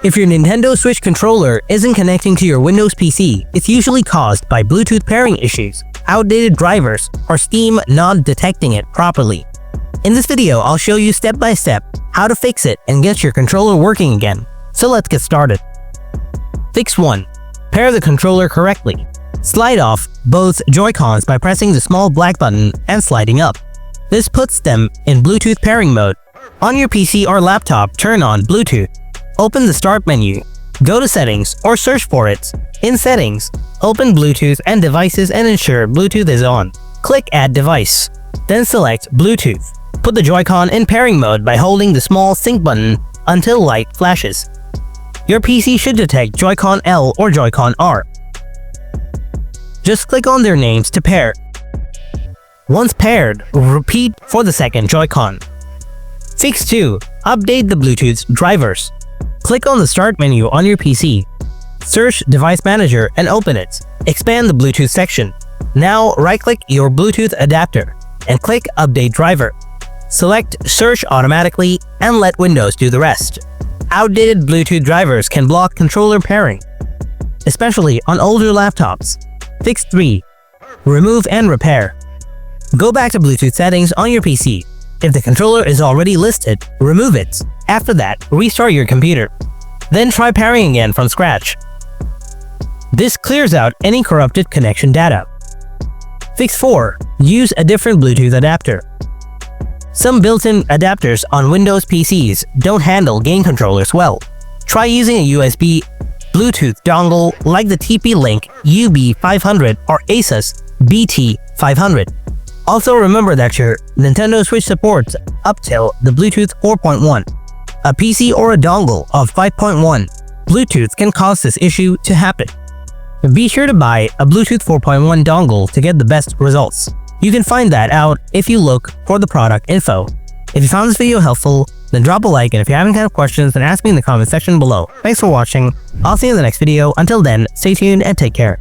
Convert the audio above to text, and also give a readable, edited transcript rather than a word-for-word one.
If your Nintendo Switch controller isn't connecting to your Windows PC, it's usually caused by Bluetooth pairing issues, outdated drivers, or Steam not detecting it properly. In this video, I'll show you step by step how to fix it and get your controller working again. So let's get started. Fix 1. Pair the controller correctly. Slide off both Joy-Cons by pressing the small black button and sliding up. This puts them in Bluetooth pairing mode. On your PC or laptop, turn on Bluetooth. Open the Start menu. Go to Settings or search for it. In Settings, open Bluetooth and Devices and ensure Bluetooth is on. Click Add Device. Then select Bluetooth. Put the Joy-Con in pairing mode by holding the small sync button until light flashes. Your PC should detect Joy-Con L or Joy-Con R. Just click on their names to pair. Once paired, repeat for the second Joy-Con. Fix 2. Update the Bluetooth drivers. Click on the Start menu on your PC. Search Device Manager and open it. Expand the Bluetooth section. Now right-click your Bluetooth adapter and click Update Driver. Select Search Automatically and let Windows do the rest. Outdated Bluetooth drivers can block controller pairing, especially on older laptops. Fix 3. Remove and repair. Go back to Bluetooth settings on your PC. If the controller is already listed, remove it. After that, restart your computer. Then try pairing again from scratch. This clears out any corrupted connection data. Fix 4. Use a different Bluetooth adapter. Some built-in adapters on Windows PCs don't handle game controllers well. Try using a USB Bluetooth dongle like the TP-Link UB500 or Asus BT500. Also remember that your Nintendo Switch supports up till the Bluetooth 4.1. A PC or a dongle of 5.1 Bluetooth can cause this issue to happen. Be sure to buy a Bluetooth 4.1 dongle to get the best results. You can find that out if you look for the product info. If you found this video helpful, then drop a like, and if you have any kind of questions, then ask me in the comment section below. Thanks for watching. I'll see you in the next video. Until then, stay tuned and take care.